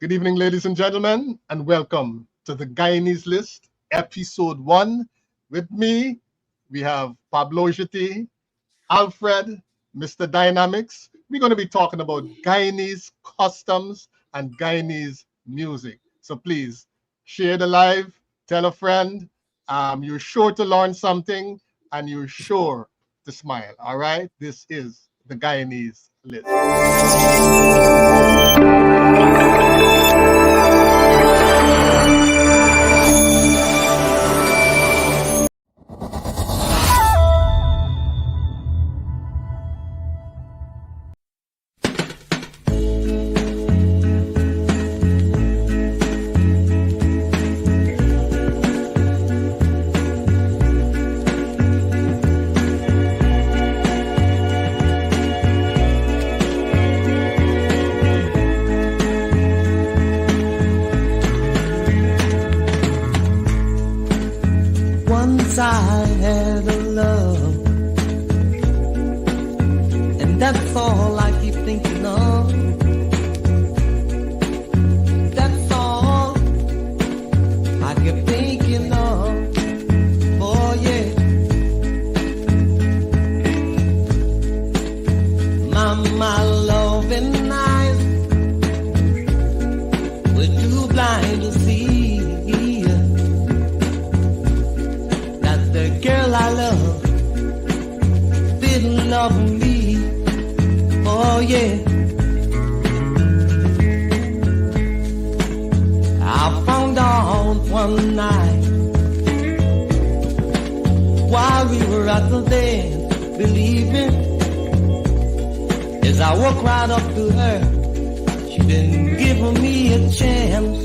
Good evening, ladies and gentlemen, and welcome to the Guyanese List, Episode 1. With me, we have Pablo Jiti, Alfred, Mr. Dynamics. We're going to be talking about Guyanese customs and Guyanese music. So please share the live, tell a friend. You're sure to learn something and you're sure to smile. All right? This is the Guyanese List. Once I had a love, and that's all I keep thinking of. That's all I keep thinking of. Oh yeah, my loving eyes were too blind to see girl I love didn't love me. Oh yeah, I found out one night while we were at the dance, believing as I walked right up to her, she didn't give me a chance.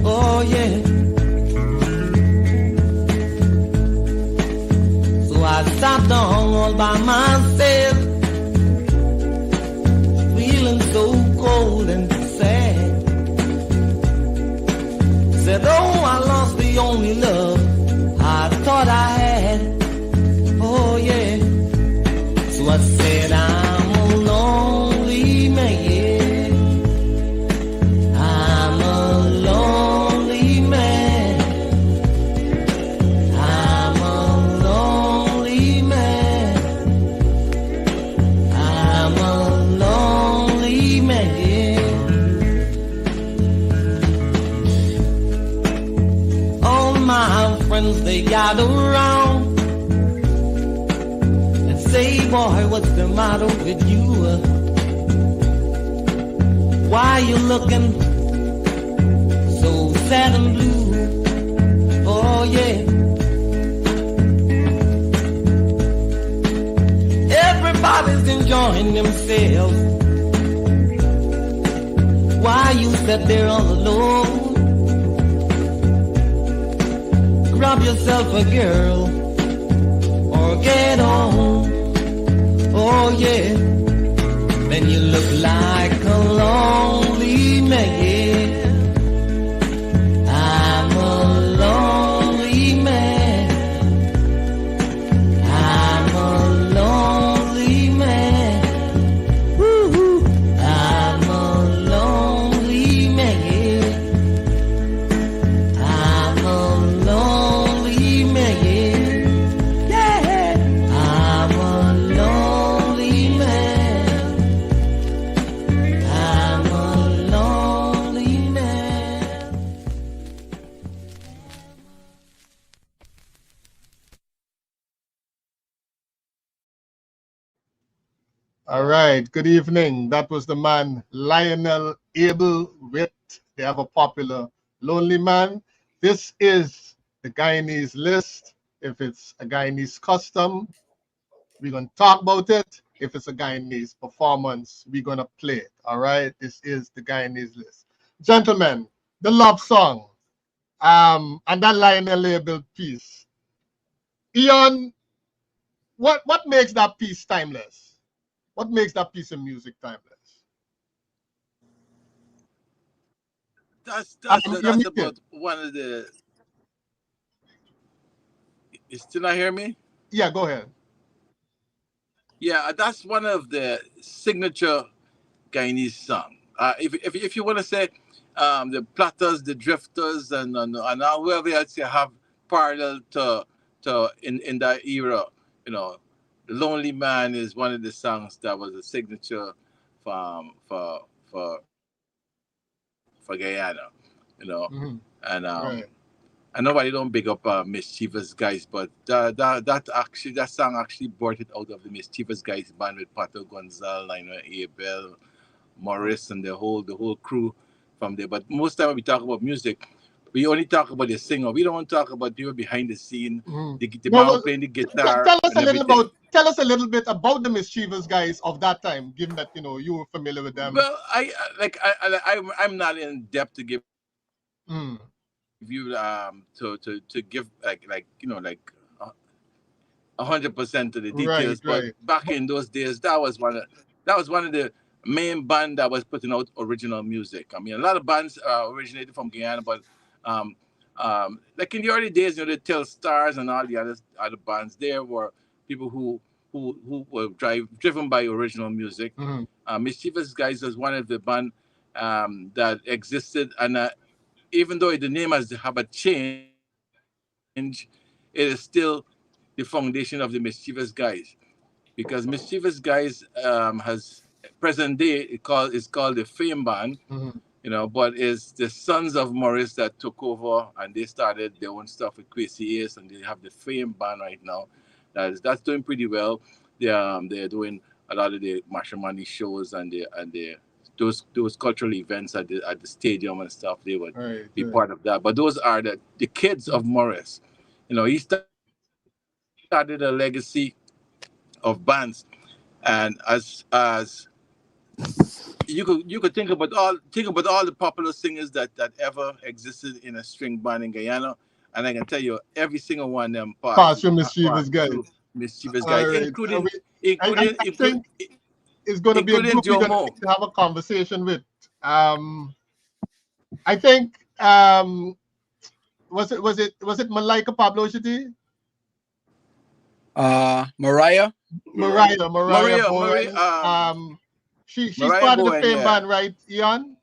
Oh yeah, I sat down all by myself, feeling so cold and sad. Said, oh, I lost the only love I thought I had. Oh, yeah. So I said, I'm a lonely man. I'm a lonely man. They gather around and say, boy, what's the matter with you? Why you looking so sad and blue? Oh yeah, everybody's enjoying themselves. Why you sat there all alone? Grab yourself a girl or get on. Oh yeah, then you look like a lonely man. I'm a lonely man. I'm a lonely man. Woo-hoo. I'm a lonely man. I'm a lonely man. Yeah, I'm a lonely man. I'm a lonely man. All right, good evening. That was the man Lionel Abel with, they have a popular Lonely Man. This is the Guyanese List. If it's a Guyanese custom, we're going to talk about it. If it's a Guyanese performance, we're going to play it. All right, this is the Guyanese List. Gentlemen, the love song and that Lionel Abel piece. Ian, what makes that piece timeless? What makes that piece of music timeless? That's You're that's muted. about one of the. You still not hear me? Yeah, go ahead. Yeah, that's one of the signature Guyanese song. If you want to say, the Platters, the Drifters, and whoever else you have parallel to in that era. You know, the Lonely Man is one of the songs that was a signature for Guyana. You know, and Right. I nobody don't big up Mischievous Guys, but that song actually brought it out of the Mischievous Guys band with Pato Gonzal, Lionel Abel, Morris, and the whole crew from there. But most time when we talk about music, we only talk about the singer. We don't want to talk about people behind the scene, Mhm. the No, man well, playing the guitar tell us and a little everything. about tell us a little bit about the mischievous guys of that time, given that you were familiar with them. Well, I'm not in depth to give you Mm, to give like 100% to the right, details. But right. back in those days, that was one of the main band that was putting out original music. I mean, a lot of bands originated from Guyana, but um, like in the early days, the Tell Stars and all the other bands, there were people who were driven by original music. Mhm. Mischievous Guys was one of the band that existed, and even though the name has have a change, it is still the foundation of the Mischievous Guys, because Mischievous Guys has present day is called the Fame Band, Mhm. but it's the sons of Morris that took over and they started their own stuff with Quasi Ace, and they have the Fame Band right now. That's doing pretty well. They're doing a lot of the matrimony shows and those cultural events at the stadium and stuff. They would Right, be right. part of that. But those are the kids of Morris. He started a legacy of bands, and as you could think about all the popular singers that ever existed in a string band in Guyana, and I can tell you every single one of them Pass from passed mischievous guys. through Mischievous All Guys, right. I including think it's going to be a including group we're going to Jomo. need to have a conversation with. I think was it Malaika Pablo Shitty? Mariah. Mariah, Maria, Mariah Maria, Bowen. She's Mariah part of the Bowen, Fame yeah, Band, right, Ian?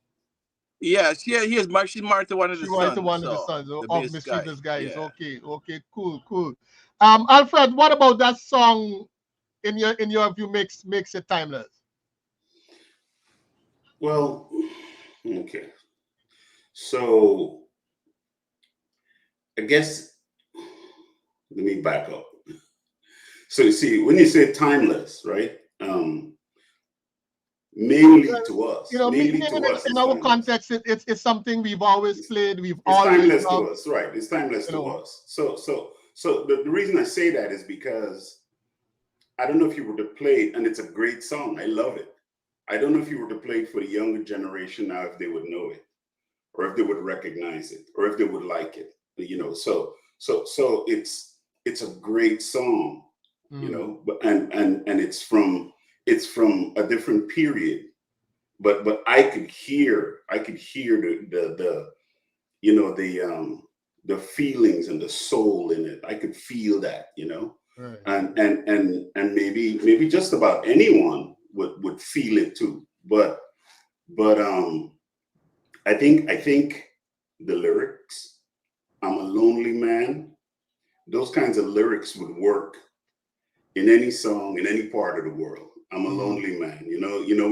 yeah. She's married to one of She the wanted to sons, one of the so sons the of bass guy, Mischievous Guys. yeah. Okay, okay, cool, cool. Alfred, what about that song in your view makes it timeless? Well, okay. So I guess let me back up. So you see, when you say timeless, right? Mainly to us, In it's our timeless. context, it's something we've always It's, played, we've it's always timeless to loved. us, right? It's timeless You to know, us. So the reason I say that is because I don't know if you were to play it, and it's a great song. I love it. I don't know if you were to play it for the younger generation now, if they would know it, or if they would recognize it, or if they would like it. So it's a great song, mm, but and it's from a different period, but I could hear the feelings and the soul in it. I could feel that, right, and maybe just about anyone would feel it too. But I think the lyrics, I'm a lonely man, those kinds of lyrics would work in any song in any part of the world. I'm a mm, lonely man.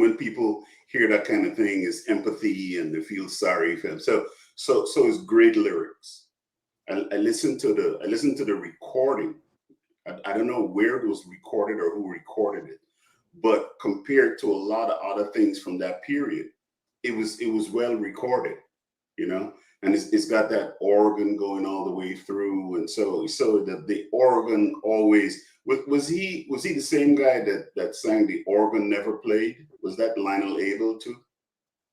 When people hear that kind of thing, is empathy and they feel sorry for them. So it's great lyrics. I listened to the recording. I don't know where it was recorded or who recorded it, but compared to a lot of other things from that period, it was well recorded, you know, and it's got that organ going all the way through, and so the organ always was he the same guy that sang "The Organ Never Played"? Was that Lionel Abel too?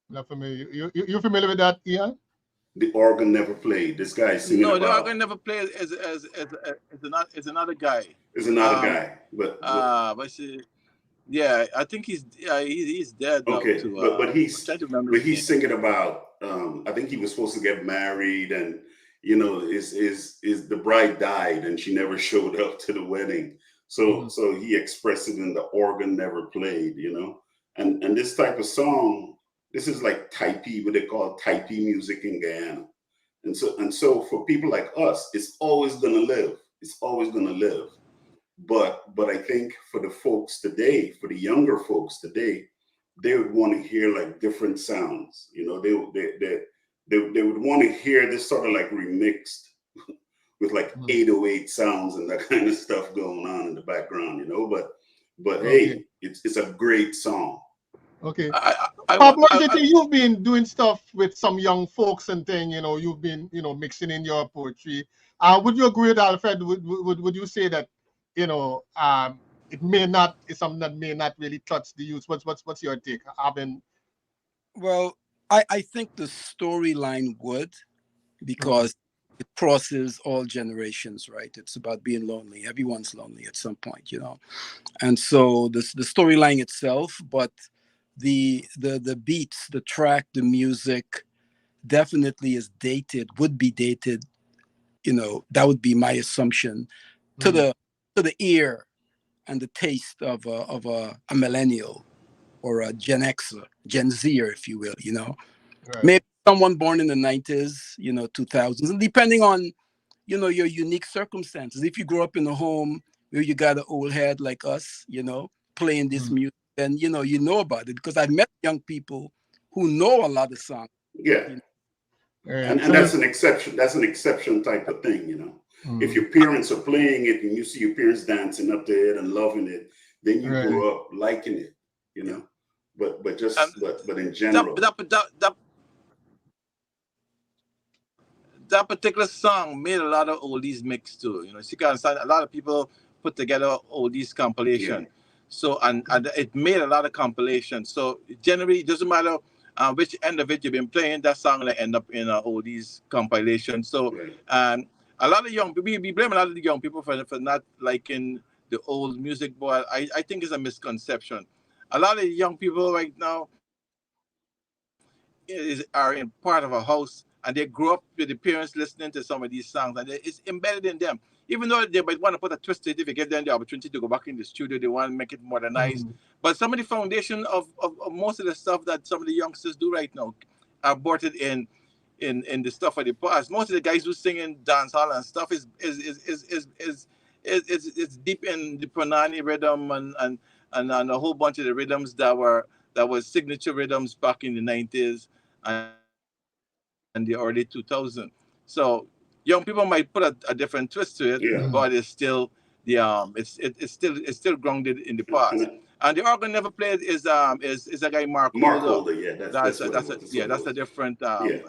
not familiar. You familiar with that, Ian? The organ never played. This guy is singing No, the about organ never played as another guy. is another Um, guy, but but yeah, I think he's dead now okay, too. but I'm trying to remember but his he's name. singing about. I think he was supposed to get married, and is the bride died, and she never showed up to the wedding. So Mhm. so he expressed it in "The Organ Never Played," and this type of song. This is like Taipi, what they call Taipi music in Guyana. And so for people like us, it's always gonna live. It's always gonna live. But I think for the folks today, for the younger folks today, they would want to hear like different sounds. You know, they would want to hear this sort of like remixed with like 808 sounds and that kind of stuff going on in the background, you know. But hey, it's a great song. Okay. Pablo, you've been doing stuff with some young folks and thing, you know, you've been, you know, mixing in your poetry. Would you agree with Alfred? Would you say that, you know, it's something that may not really touch the youth? What's your take? Well, I think the storyline would, because it crosses all generations, right? It's about being lonely. Everyone's lonely at some point, you know. And so the storyline itself, but the beats, the track, the music definitely would be dated, you know. That would be my assumption to the ear and the taste of a millennial or a Gen Xer, Gen Zer, if you will, you know. Right. Maybe someone born in the 90s, you know, 2000s, and depending on, you know, your unique circumstances. If you grow up in a home where you got an old head like us, you know, playing this music, then, you know about it, because I've met young people who know a lot of songs. Yeah. You know? And that's an exception. That's an exception type of thing, you know. If your parents are playing it and you see your parents dancing up to it and loving it, then you grow up liking it, you know. But in general, that particular song made a lot of oldies mix too. You know, so you can understand, a lot of people put together oldies compilation. Yeah. So and it made a lot of compilations. So generally, it doesn't matter which end of it you've been playing, that song will end up in an oldies compilation. So a lot of we blame a lot of the young people for not liking the old music, but I think it's a misconception. A lot of young people right now are in part of a house, and they grew up with the parents listening to some of these songs, and it's embedded in them. Even though they might want to put a twist to it, if you give them the opportunity to go back in the studio, they want to make it modernized. But some of the foundation of most of the stuff that some of the youngsters do right now are aborted in the stuff of the past. Most of the guys who sing in dancehall and stuff is deep in the Panani rhythm and a whole bunch of the rhythms that were signature rhythms back in the 90s and the early 2000s. So young people might put a different twist to it, but it's still it's still grounded in the past. And the organ never played is a guy Mark Holder. Yeah, that's a different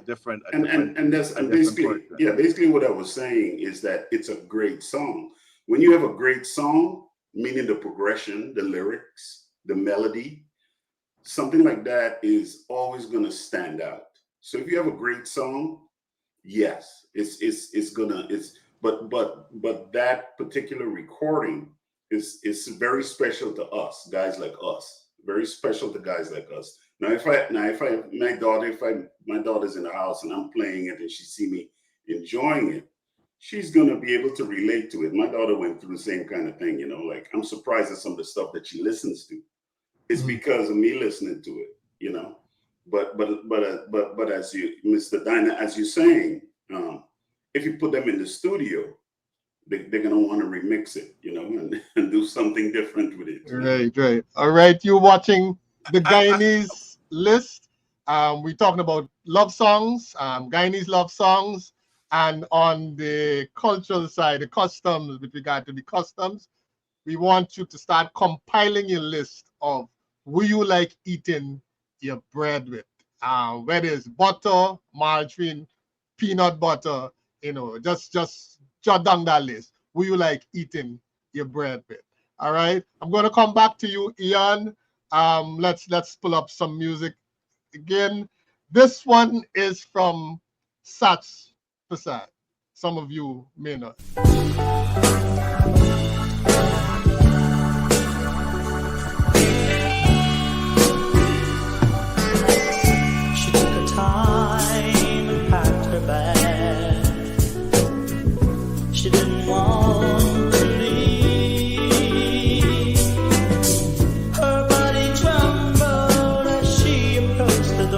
different. And basically what I was saying is that it's a great song. When you have a great song, meaning the progression, the lyrics, the melody, something like that is always going to stand out. So if you have a great song, yes, but that particular recording is very special to us, guys like us. Very special to guys like us. Now, if my daughter's in the house and I'm playing it and she see me enjoying it, she's gonna be able to relate to it. My daughter went through the same kind of thing, you know. Like, I'm surprised at some of the stuff that she listens to. It's because of me listening to it, you know. But as you, Mr. Dinah, as you're saying, if you put them in the studio, they're gonna want to remix it, you know, and do something different with it. Right. All right, you're watching the Guyanese List. We're talking about love songs, Guyanese love songs, and on the cultural side, the customs, with regard to the customs, we want you to start compiling your list of who you like eating your bread with. Whether it's butter, margarine, peanut butter, you know, just jot down that list. Who you like eating your bread with. All right. I'm going to come back to you, Ian. Let's pull up some music again. This one is from Sats Prasad. Some of you may not. She took her time and packed her bag. She didn't want to leave. Her body trembled as she approached the door.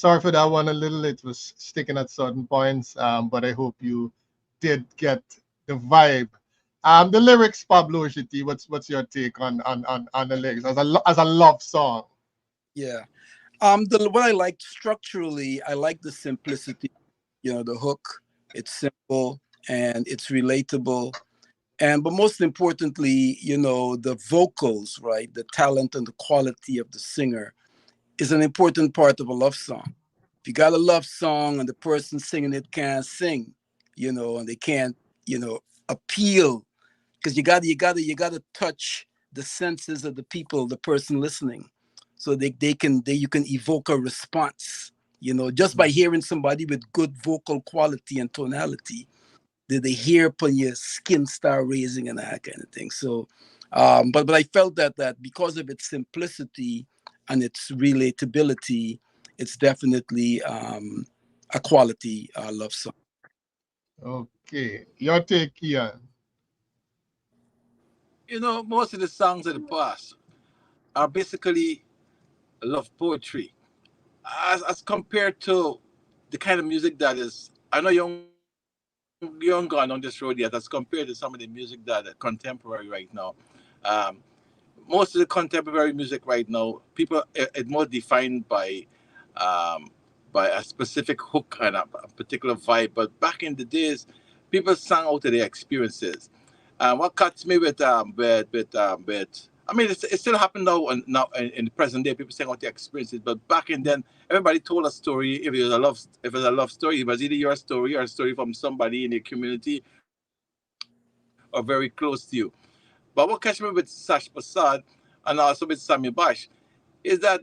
Sorry for that one a little. It was sticking at certain points, but I hope you did get the vibe. The lyrics, Pablo Shiti, what's your take on the lyrics as a love song? Yeah. What I like structurally, I like the simplicity. You know, the hook. It's simple and it's relatable. And but most importantly, you know, the vocals, right? The talent and the quality of the singer is an important part of a love song. If you got a love song and the person singing it can't sing, you know, and they can't, you know, appeal, because you gotta touch the senses of the people, the person listening, so you can evoke a response. You know, just by hearing somebody with good vocal quality and tonality, they hear upon your skin start raising and that kind of thing. So, but I felt that because of its simplicity and its relatability, it's definitely a quality love song. Okay, your take, Ian. You know, most of the songs of the past are basically love poetry, as compared to the kind of music that is. I know you haven't gone on this road yet. As compared to some of the music that are contemporary right now, um, most of the contemporary music right now, people it's more defined um, by a specific hook and a particular vibe. But back in the days, people sang out of their experiences. What cuts me with I mean, it still happened now in the present day. People saying out their experiences, but back in then, everybody told a story. If it was a love story, it was either your story or a story from somebody in your community or very close to you. But what catch me with Sash Passad and also with Sammy Bash is that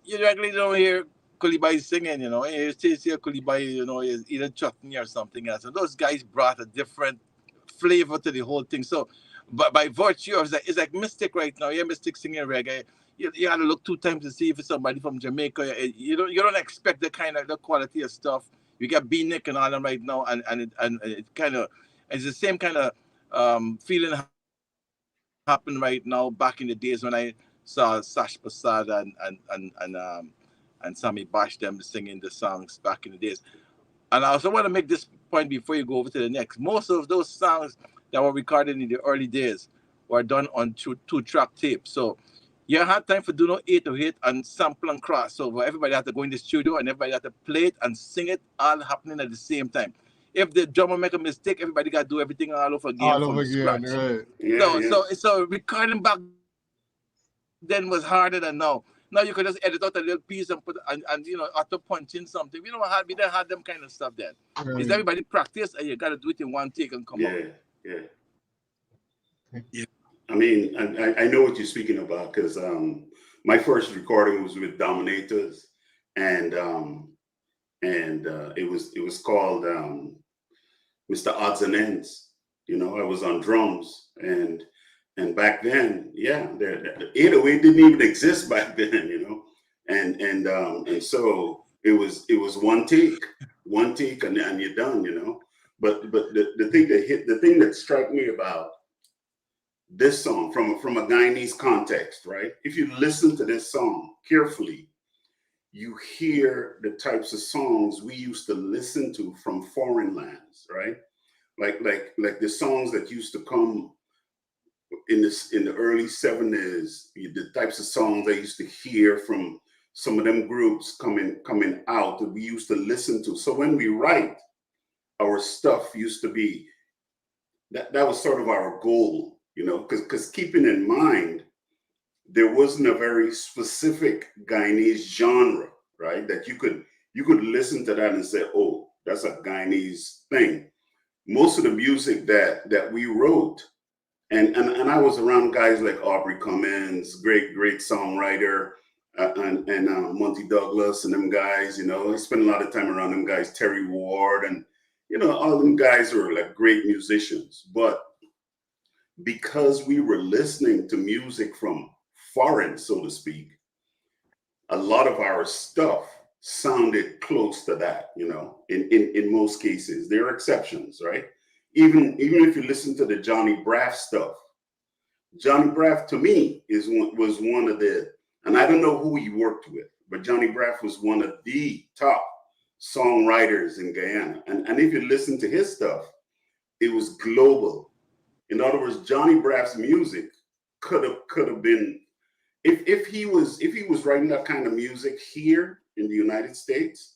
you regularly don't hear Kulibai singing, you know. You still see Kulibai, you know, is either chutney or something else. And those guys brought a different flavor to the whole thing. So, but by virtue of that, it's like Mystic right now. Yeah, Mystic singing reggae. You got to look two times to see if it's somebody from Jamaica. You don't expect the quality of stuff. You got B Nick and all them right now, and it kind of it's the same kind of feeling happened right now. Back in the days when I saw Sash Passad and Sammy Bash them singing the songs back in the days. And I also want to make this point before you go over to the next. Most of those songs that were recorded in the early days were done on two-track tape. So you had time for do no 808 and sample and crossover. Everybody had to go in the studio and everybody had to play it and sing it all happening at the same time. If the drummer make a mistake, everybody got to do everything all over again All from over the again, scratch. right? Yeah, So, yeah. so, so recording back then was harder than now. Now you could just edit out a little piece and put and auto punch in something. We didn't have them kind of stuff then. Is everybody Right. practice and you got to do it in one take and come out. Yeah, yeah. Yeah. I mean, I know what you're speaking about because my first recording was with Dominators, and it was called Mr. Odds and Ends. You know, I was on drums, and back then, yeah, the 808 didn't even exist back then. You know, and so it was one take, and you're done. You know, but the thing that struck me about this song from a Guyanese context, right? If you listen to this song carefully, you hear the types of songs we used to listen to from foreign lands, right? Like the songs that used to come in the early 70s, the types of songs I used to hear from some of them groups coming out that we used to listen to. So when we write, our stuff used to be that was sort of our goal, you know, because keeping in mind there wasn't a very specific Guyanese genre, right? That you could listen to that and say, oh, that's a Guyanese thing. Most of the music that we wrote, and I was around guys like Aubrey Cummins, great songwriter, and Monty Douglas and them guys. You know, I spent a lot of time around them guys, Terry Ward, and all them guys were like great musicians. But because we were listening to music from foreign, so to speak, a lot of our stuff sounded close to that, in most cases. There are exceptions, right? Even if you listen to the Johnny Braff stuff, Johnny Braff to me was one of the, and I don't know who he worked with, but Johnny Braff was one of the top songwriters in Guyana. And if you listen to his stuff, it was global. In other words, Johnny Braff's music could have been, if he was writing that kind of music here in the United States,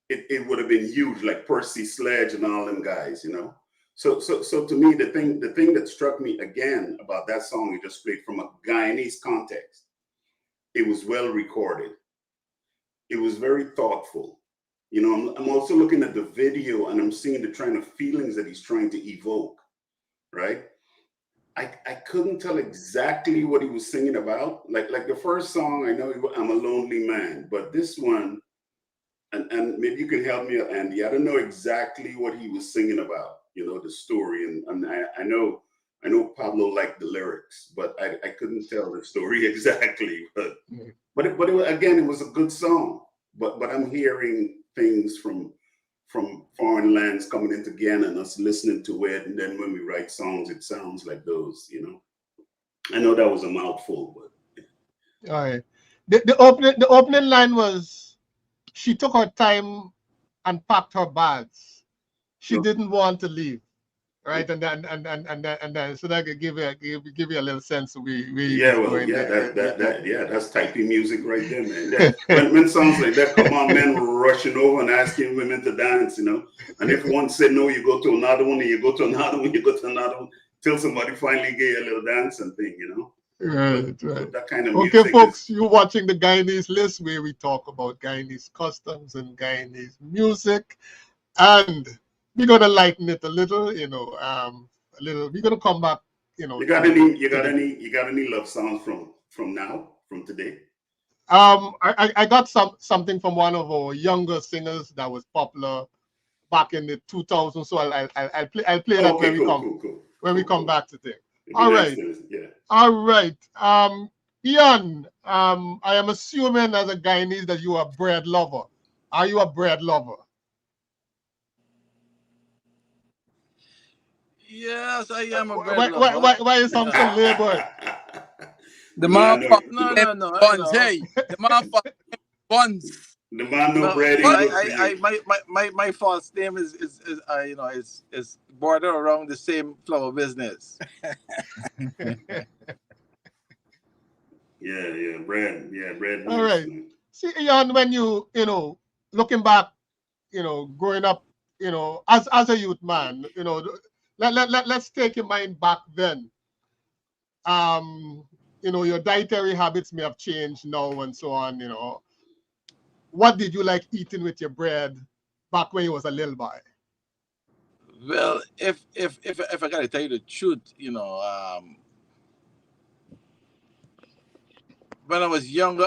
it would have been huge, like Percy Sledge and all them guys, you know. So to me, the thing that struck me again about that song you just played from a Guyanese context, it was well recorded. It was very thoughtful. You know, I'm also looking at the video and I'm seeing the kind of feelings that he's trying to evoke, right? I couldn't tell exactly what he was singing about. Like the first song, I know I'm a lonely man, but this one, and maybe you can help me, Andy. I don't know exactly what he was singing about, you know, the story. And I know Pablo liked the lyrics, but I couldn't tell the story exactly. But it was a good song. But I'm hearing things from foreign lands coming into Guyana and us listening to it, and then when we write songs, it sounds like those, you know. I know that was a mouthful, but all right. The opening line was, she took her time and packed her bags. She didn't want to leave, right? And then so that could give you a little sense of that's typing music right there, man. When songs like that come on, men rushing over and asking women to dance, you know. And if one said no, you go to another one, and you go to another one, you go to another one, till somebody finally get a little dancing thing, you know. Right. That kind of music. Okay, folks, you're watching the Guyanese List, where we talk about Guyanese customs and Guyanese music, and we're gonna lighten it a little, you know. A little. We're gonna come back, you know. You got any love songs from today? I got something from one of our younger singers that was popular back in the 2000s. So I'll play that when we come back to things. All right. Yeah. All right. Ian, I am assuming as a Guyanese that you are a bread lover. Are you a bread lover? Yes, I am a bread lover. Why you sound so labored? The man no. buns. Hey, the man buns. The man no bread. My false name is border around the same flower business. bread. All right. See, Ian, when you know, looking back, you know, growing up, you know, as a youth man, you know, let's take your mind back then. You know, your dietary habits may have changed now and so on, you know. What did you like eating with your bread back when you was a little boy? Well, if I gotta tell you the truth, you know, when I was younger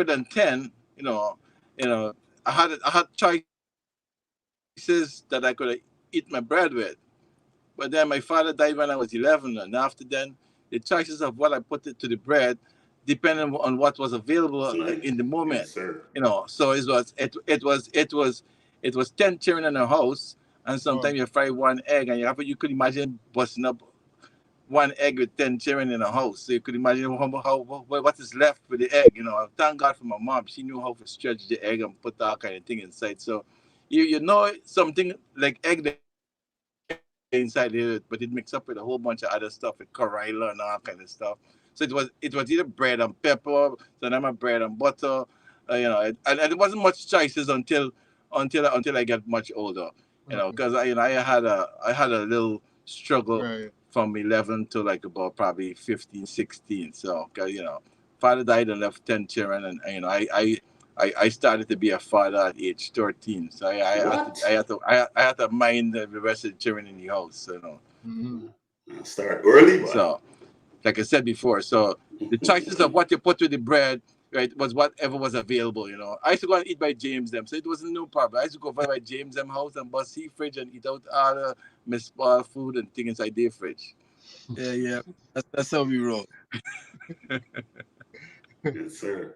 than 10, you know, I had choices that I could eat my bread with. But then my father died when I was 11, and after then, the choices of what I put it to the bread depended on what was available in the moment. Yes, sir. You know, so it was 10 children in a house, and sometimes you fry one egg, and you could imagine busting up one egg with 10 children in a house. So you could imagine what is left with the egg. You know, thank God for my mom. She knew how to stretch the egg and put that kind of thing inside. So you know something like egg inside it, but it mixed up with a whole bunch of other stuff, with corilla and all kind of stuff. So it was either bread and pepper, so then my bread and butter, you know, and it wasn't much choices until I get much older, you know, because I had a little struggle from 11 to like about probably 15, 16. So, you know, father died and left 10 children, and you know, I started to be a father at age 13. So I had to mind the rest of the children in the house, you know. Mm-hmm. Start early, boy. So, like I said before, so the choices of what you put with the bread, right, was whatever was available, you know. I used to go and eat by James them, so it wasn't no problem. I used to go by James them house and bust his fridge and eat out all the misspelled food and things inside their fridge. Yeah. That's how we roll. Yes, sir.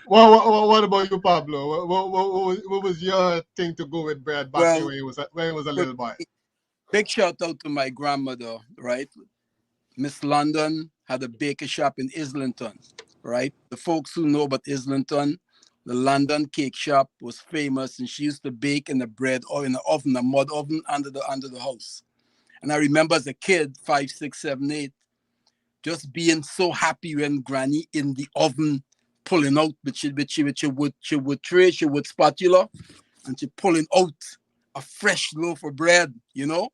Well, what about you, Pablo? What was your thing to go with bread back when he was a little boy? Big shout out to my grandmother, right? Miss London had a baker shop in Islington. right? The folks who know about Islington, the London cake shop was famous, and she used to bake in the bread or in the oven, a mud oven under the house. And I remember as a kid, 5, 6, 7, 8, just being so happy when Granny in the oven pulling out with she would tray, she would spatula, and she pulling out a fresh loaf of bread, you know?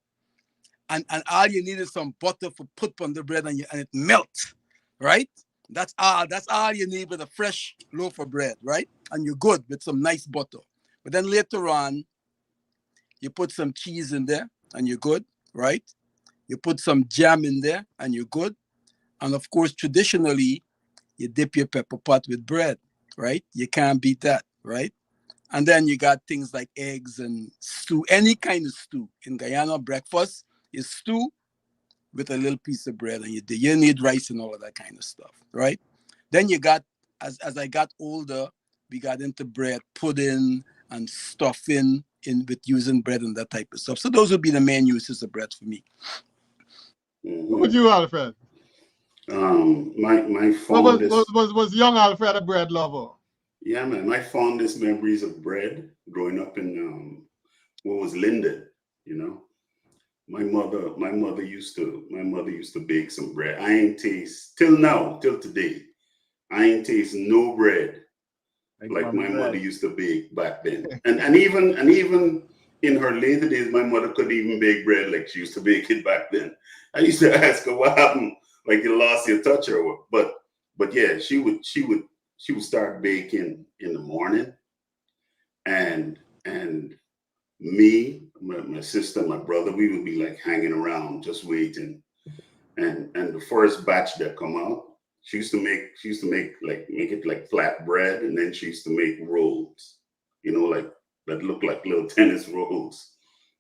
And all you need is some butter for put on the bread and it melts, right? That's all you need with a fresh loaf of bread, right? And you're good with some nice butter. But then later on, you put some cheese in there and you're good, right? You put some jam in there and you're good. And of course, traditionally, you dip your pepper pot with bread, right? You can't beat that, right? And then you got things like eggs and stew, any kind of stew. In Guyana, breakfast is stew with a little piece of bread, and you need rice and all of that kind of stuff, right? Then you got, as I got older, we got into bread pudding and stuffing in with using bread and that type of stuff. So those would be the main uses of bread for me. What would you, Alfred? My fondest was young Alfred a bread lover? Yeah, man. My fondest memories of bread growing up in what was Linden, you know. My mother used to bake some bread. I ain't taste till today. I ain't taste no bread like my mother used to bake back then. And even in her later days, my mother couldn't even bake bread like she used to bake it back then. I used to ask her what happened, like you lost your touch or what. But yeah, she would start baking in the morning, and me, my sister, my brother, we would be like hanging around just waiting. And the first batch that come out, she used to make it like flat bread, and then she used to make rolls, you know, like that look like little tennis rolls.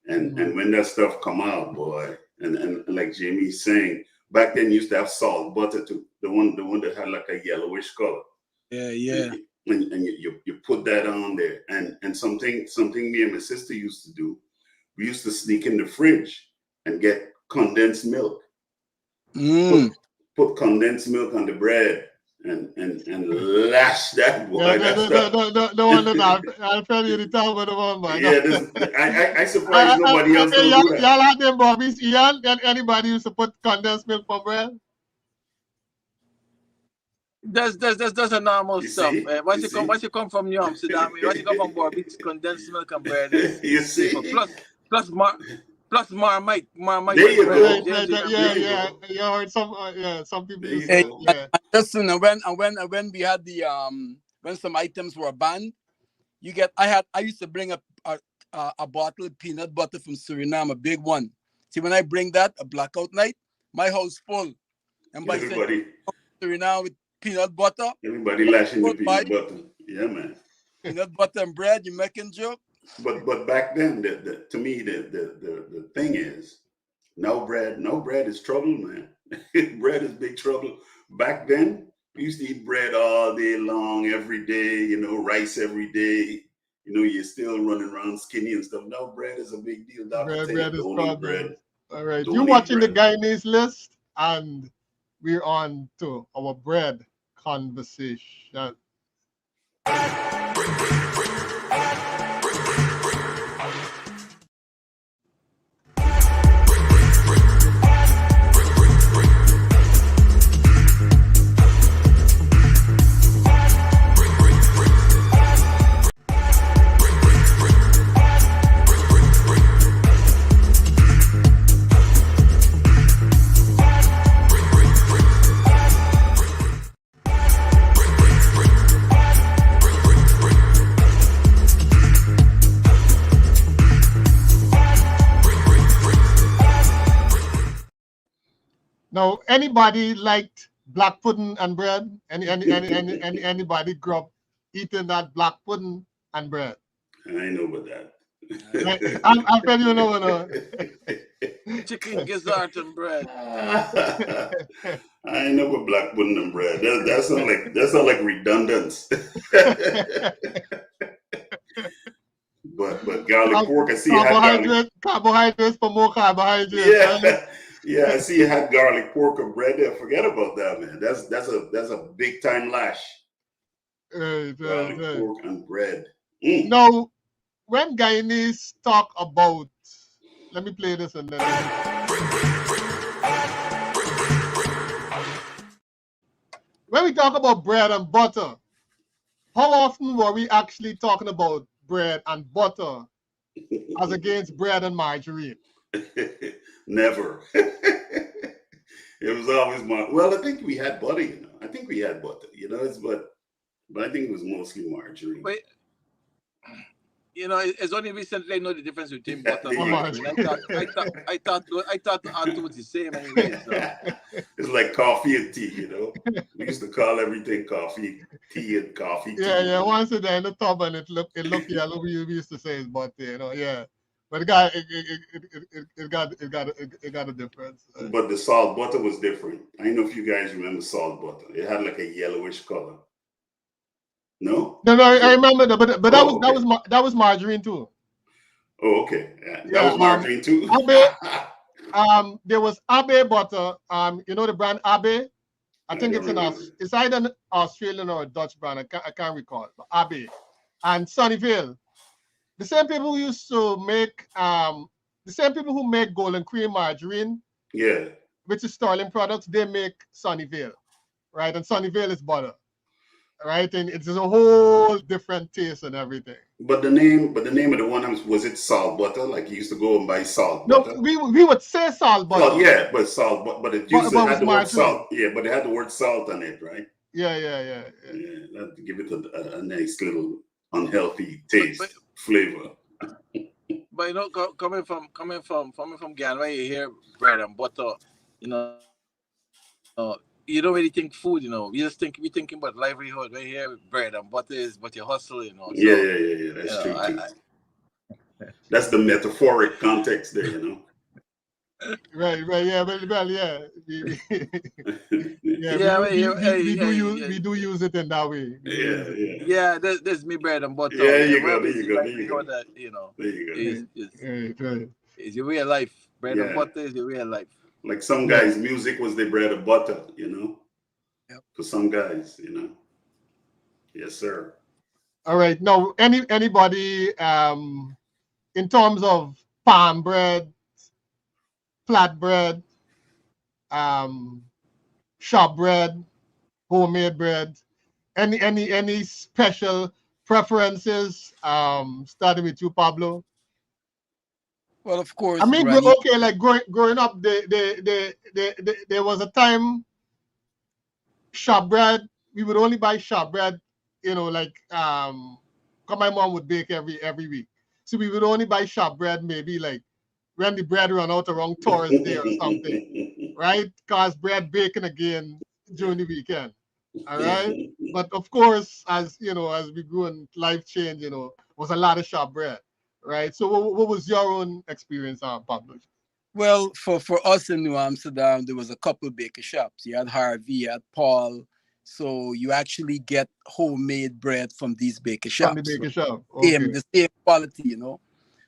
And when that stuff come out, boy, and like Jamie's saying, back then you used to have salt butter too, the one that had like a yellowish color. Yeah. And you put that on there, and something me and my sister used to do, we used to sneak in the fridge and get condensed milk. Put condensed milk on the bread and lash that boy. Yeah, the one that Alfred you tell me the one, man. Yeah, I surprised nobody else don't do that. Y'all had them Bobbies. Anybody used to put condensed milk for bread? That's a normal stuff. Once you come from New Amsterdam, once you come from Bobby's, condensed milk and bread is you see. Plus Marmite. There you go. Yeah. You heard some people used Hey, to, yeah. Listen, when we had the when some items were banned, I used to bring a bottle of peanut butter from Suriname, a big one. See, when I bring that, a blackout night, my house full. And by saying Suriname with peanut butter, everybody lashing the peanut butter. Yeah, man. Peanut butter and bread, you making joke? But back then, to me, the thing is, no bread is trouble, man. Bread is big trouble. Back then, we used to eat bread all day long, every day, you know, rice every day. You know, you're still running around skinny and stuff. Now bread is a big deal. Bread is problem. All right. You're watching the Guyanese List, and we're on to our bread conversation. Now, anybody liked black pudding and bread? Anybody grew up eating that black pudding and bread? I know about that. I'll tell you no. Chicken gizzard and bread. I know about black pudding and bread. That sound like redundant. But garlic pork, I see. Carbohydrates for more carbohydrates. Yeah, I see you had garlic pork or bread there. Forget about that, man. That's a big time lash. Garlic Right. pork and bread. Now, when Guyanese talk about, let me play this and then when we talk about bread and butter, how often were we actually talking about bread and butter as against bread and margarine? Never. It was always well, I think we had butter, I think we had butter, but I think it was mostly margarine. But it's only recently I know the difference between butter and Oh, margarine. I thought the art was the same anyway. So. It's like coffee and tea, We used to call everything coffee, tea, and coffee. Yeah. Once it's in the tub and it look yellow, we used to say it's butter, yeah. But it got a difference. But the salt butter was different. I don't know if you guys remember salt butter. It had like a yellowish color. No. No, I remember that, but that was margarine too. Oh, okay. Yeah, that was margarine too. Abe, there was Abe butter. The brand Abe. I think it's either an Australian or a Dutch brand. I can't recall. But Abe and Sunnyvale. The same people who used to make the same people who make Golden Cream margarine. Yeah. Which is Sterling products. They make Sunnyvale, right? And Sunnyvale is butter. Right, and it's a whole different taste and everything. But the name of the one was it salt butter? Like you used to go and buy salt butter. No, we would say salt butter. Well, yeah, but salt, but it used to have the word salt. Yeah, but it had the word salt on it, right? Yeah. That to give it a nice little unhealthy taste, flavor. But coming from Ghana, where you hear bread and butter, you don't really think food, we just we thinking about livelihood. Right here, bread and butter is what you hustle, So, yeah. That's true too. That's the metaphoric context there, Right. Yeah, well, yeah. We do use it in that way. Yeah. There's me bread and butter. Yeah, there you go. That, there you go. Is your real life. Bread and butter is your real life. Like some guys, music was their bread and butter, Yep. For some guys, Yes, sir. All right. Now, anybody in terms of palm bread, flat bread, shop bread, homemade bread, any special preferences? Starting with you, Pablo. Well, of course. I mean, like growing up, there was a time shop bread. We would only buy shop bread, like cause my mom would bake every week, so we would only buy shop bread maybe like when the bread run out around Thursday or something, right? Cause bread baking again during the weekend. All right, but of course, as we grew and life changed, was a lot of shop bread. Right. So what was your own experience on Pablo? Well, for us in New Amsterdam, there was a couple baker shops. You had Harvey, you had Paul. So you actually get homemade bread from these baker shops. From the baker shop. Okay. The same quality,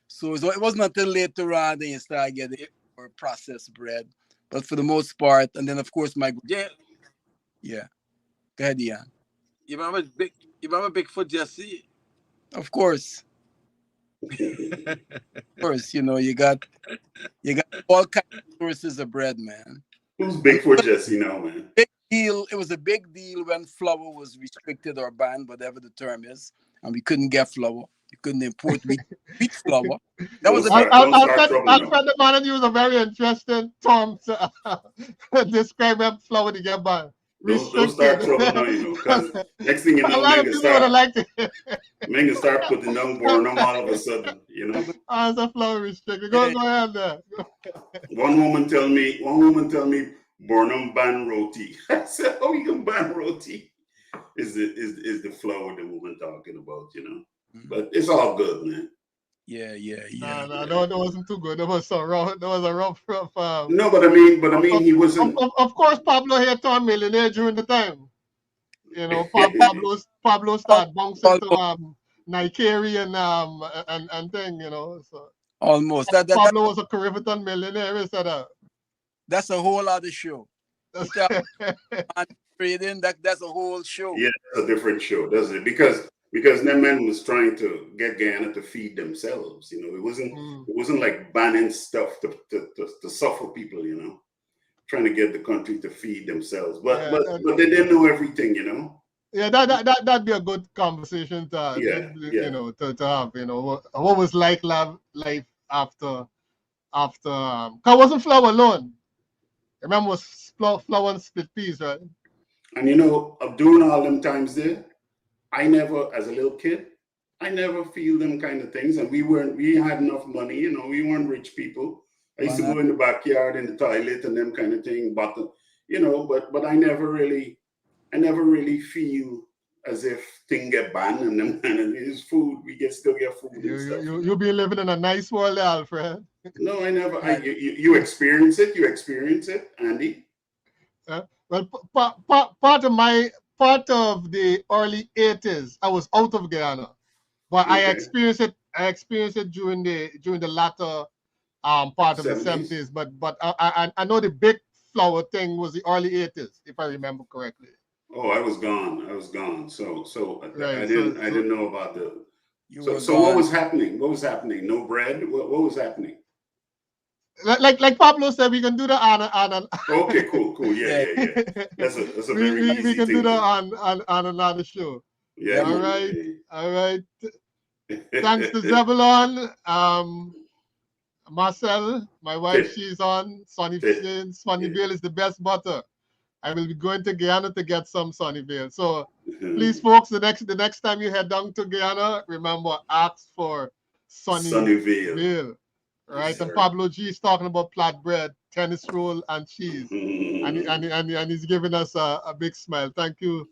So it wasn't until later on that you start getting more processed bread. But for the most part, and then of course Yeah. Go ahead, Ian. You remember Bigfoot Jesse? Of course. Of course, you got all kinds of sources of bread, man. Who's Bigfoot Jesse now, man? Big deal. It was a big deal when flour was restricted or banned, whatever the term is, and we couldn't get flour. You couldn't import wheat flour. That was Alfred the man used a very interesting term to describe when flour to get banned. Don't start trouble now, because next thing you know, men can start putting them Burnham all of a sudden, As a flour restricted. Go ahead there. One woman tell me, Burnham ban roti. I said, how you can ban roti? Is the flour the woman talking about, But it's all good, man. Yeah. No, that wasn't too good. That was so rough. That was a rough. No, but I mean, he wasn't. Of course, Pablo here turned millionaire during the time. Pablo started bouncing to Nigerian and thing. So almost. Pablo was a Caribbean millionaire instead of. That's a whole other show. Trading, that's a whole show. Yeah, that's a different show, doesn't it? Because them men was trying to get Guyana to feed themselves. You know, it wasn't like banning stuff to suffer people. You know, trying to get the country to feed themselves. But they didn't know everything. You know. Yeah, that'd be a good conversation to you know to have. You know, what was life after cause it wasn't flour alone. Remember, it was flour and split peas, right? And you know, of doing all them times there, I never, as a little kid, I never feel them kind of things. And we had enough money, you know, we weren't rich people. I used to go in the backyard, in the toilet and them kind of thing, but you know, but I never really feel as if things get banned and them kind of is food. We still get food and stuff. You be living in a nice world, Alfred. No, I never. You experience it. You experience it, Andy. Well, part of the early 80s, I was out of Guyana, but I experienced it. I experienced it during the latter part of the 70s. But I know the big flour thing was the early 80s, if I remember correctly. Oh, I was gone. So right, I didn't know about the. So what was happening? What was happening? No bread. What was happening? Like Pablo said, we can do that on okay, cool. Yeah. That's a very easy we can thing do that on another show. Yeah. All right. Thanks to Zebulon, Marcel, my wife, she's on. Sunnyvale is the best butter. I will be going to Guyana to get some Sunnyvale. So please, folks, the next time you head down to Guyana, remember, ask for Sunnyvale. Right, yes, and Pablo G is talking about flatbread, tennis roll, and cheese, and he's giving us a big smile. Thank you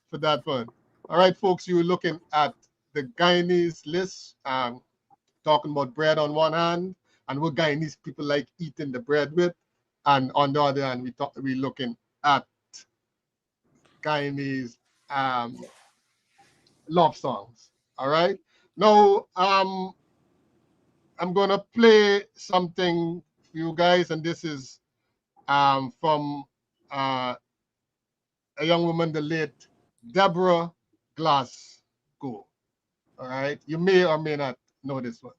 for that one. All right, folks, you're looking at the Guyanese list, talking about bread on one hand, and what Guyanese people like eating the bread with, and on the other hand, we're looking at Guyanese love songs. All right, now I'm gonna play something for you guys, and this is from a young woman, the late Deborah Glasgow. All right, you may or may not know this one.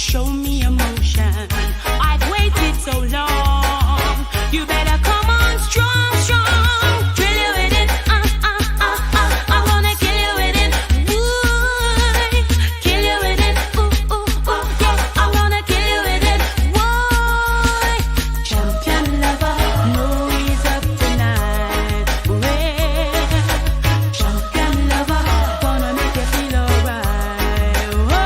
show me emotion. I've waited so long. You better come on strong, strong. Drill you with it. I'm gonna kill you with it. Ooh, kill you with it. Ooh, ooh, ooh, yeah. I'm gonna kill you with it. Whoa, champion lover, no he's up tonight. Well, champion lover, gonna make you feel alright. Whoa,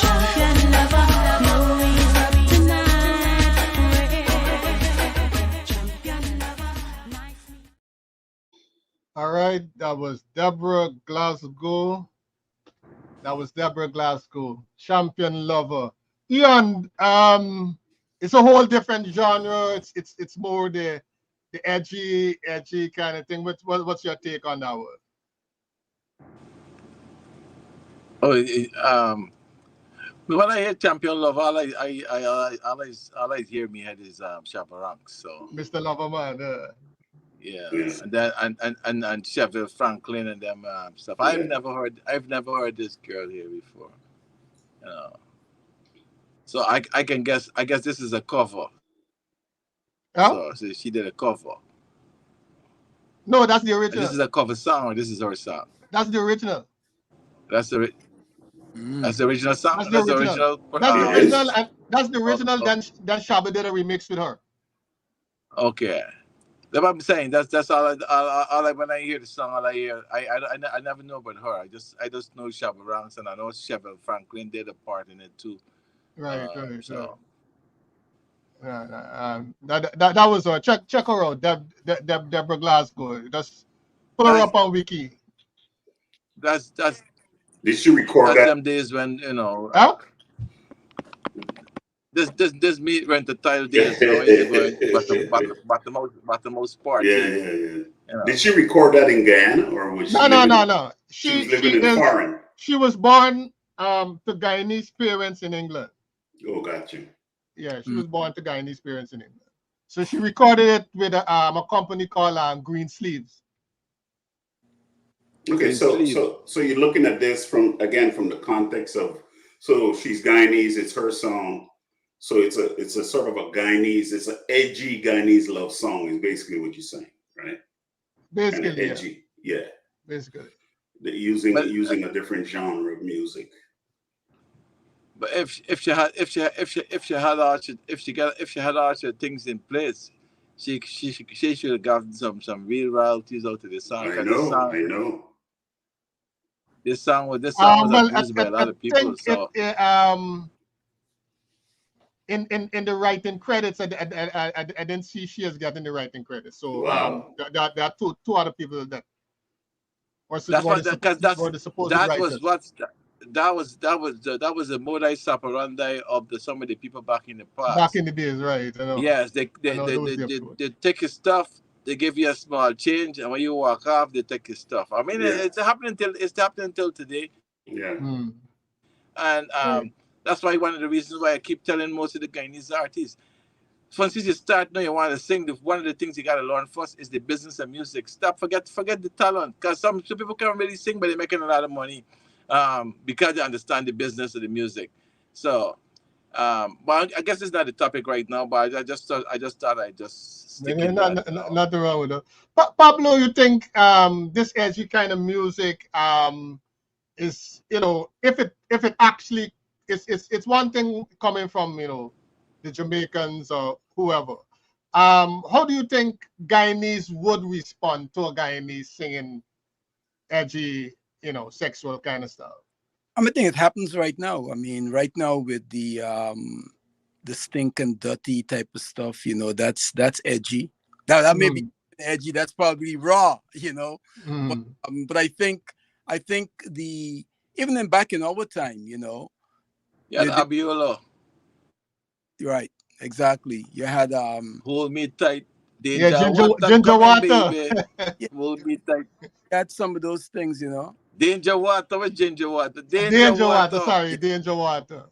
champion lover, no he's up tonight. Well, champion lover, nicely. All right, that was Deborah Glasgow. That was Deborah Glasgow, Champion Lover. Ian, it's a whole different genre. It's more the edgy kind of thing. What's your take on that one? When I hear Champion Love, all I hear in my head is Shabba Ranks. So Mr. Loverman. yeah, Yeah. and then and Sheffield Franklin and them stuff. Yeah. I've never heard this girl here before. You know. So I can guess. I guess this is a cover. Huh? So she did a cover. No, that's the And original. this is a cover song, or this is her song. That's the original. That's the that's the original song. That's the original. That's the It original, is? and that's the original. Then Shabba did a remix with her. Okay. That's what I'm saying. That's all I when I hear the song, all I hear. I never know about her. I just know Shabba Ranks, and I know Sheffield Franklin did a part in it too. Right. So That was her. Check her out. Deborah Glasgow. Just pull her up on Wiki. that's Did she record that? them days when Huh? this me went the title days. I used to go in bottommost part. Yeah. You know. Did she record that in Guyana, or was she No. She was living in foreign. She was born to Guyanese parents in England. Oh, got you. Yeah, she was born to Guyanese parents in England. So she recorded it with a company called Green Sleeves. Okay, so you're looking at this from the context of, so she's Guyanese, it's her song, so it's a sort of a Guyanese, it's an edgy Guyanese love song is basically what you're saying, right? Basically, Kind of edgy, yeah. Basically. They're using a different genre of music. But if she had all her things in place, she should have gotten some real royalties out of this song. I know. This song was Well, abused by a lot of people. So in the writing credits, I didn't see she has gotten the writing credits. So Wow. there are two other people that were that's what the supposed writers. that was the modus operandi of some of the people back in the past. Back in the days, right? I know. Yes, they take your stuff, they give you a small change, and when you walk off, they take your stuff. I mean, it's happening till today. Yeah. And that's why one of the reasons why I keep telling most of the Guyanese artists, once you start now, you want to sing. One of the things you got to learn first is the business of music. Forget the talent, because some people can't really sing, but they're making a lot of money because they understand the business of the music. So, but I guess it's not the topic right now. But I just thought I'd just stick in that. Nothing wrong with it. Pablo, you think this edgy kind of music is, if it actually it's one thing coming from the Jamaicans or whoever. How do you think Guyanese would respond to a Guyanese singing edgy, sexual kind of stuff? I think it happens right now. I mean, right now with the stink and dirty type of stuff, that's edgy. That may be edgy. That's probably raw, But I think even in back in our time, Yeah, Abiola. Right, exactly. You had Hold Me Tight. Ginger water. Baby. Hold Me Tight. You had some of those things, Danger water with ginger water. Danger water. Sorry, danger water.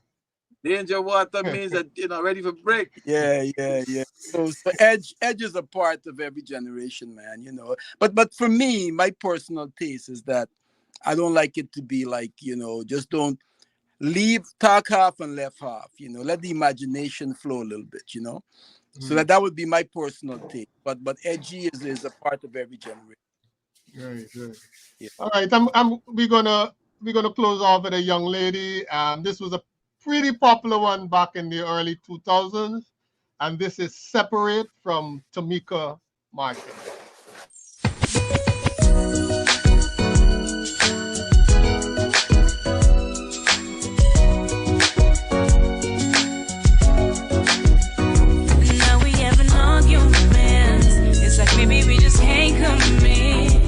Danger water means that ready for break. Yeah. So edge is a part of every generation, man. But for me, my personal taste is that I don't like it to be like just don't leave talk half and left half. Let the imagination flow a little bit. So Mm. that would be my personal take. But edgy is a part of every generation. Right, right. Yeah. All right, we're gonna close off with a young lady. This was a pretty popular one back in the early 2000s, and this is "Separate" from Tamika Marshall. Now we having arguments. It's like maybe we just can't commit.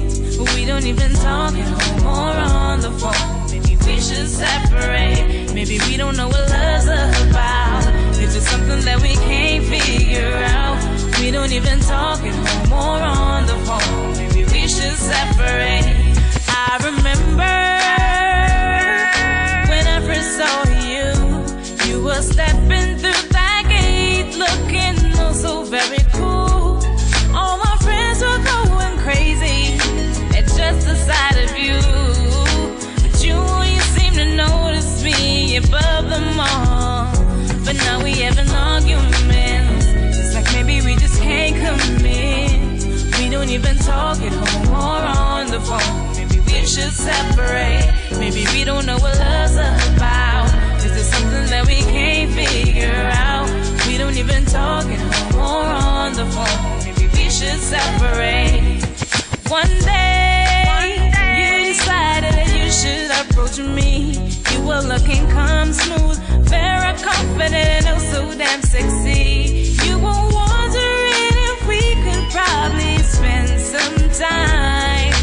We don't even talk at home or on the phone. Maybe we should separate. Maybe we don't know what love's about. It's just something that we can't figure out. We don't even talk at home or on the phone. Maybe we should separate. I remember when I first saw you. You were stepping through that gate, looking oh so very cool. All my friends were going crazy at just the sight of you. But you seem to notice me above them all. But now we having arguments. It's like maybe we just can't commit. We don't even talk at home or on the phone. Maybe we should separate. Maybe we don't know what love's about. Is there something that we can't figure out? We don't even talk at home or on the phone. Maybe we should separate. One day, you decided that you should approach me. You were looking calm, smooth, very confident and oh so damn sexy. You were wondering if we could probably spend some time.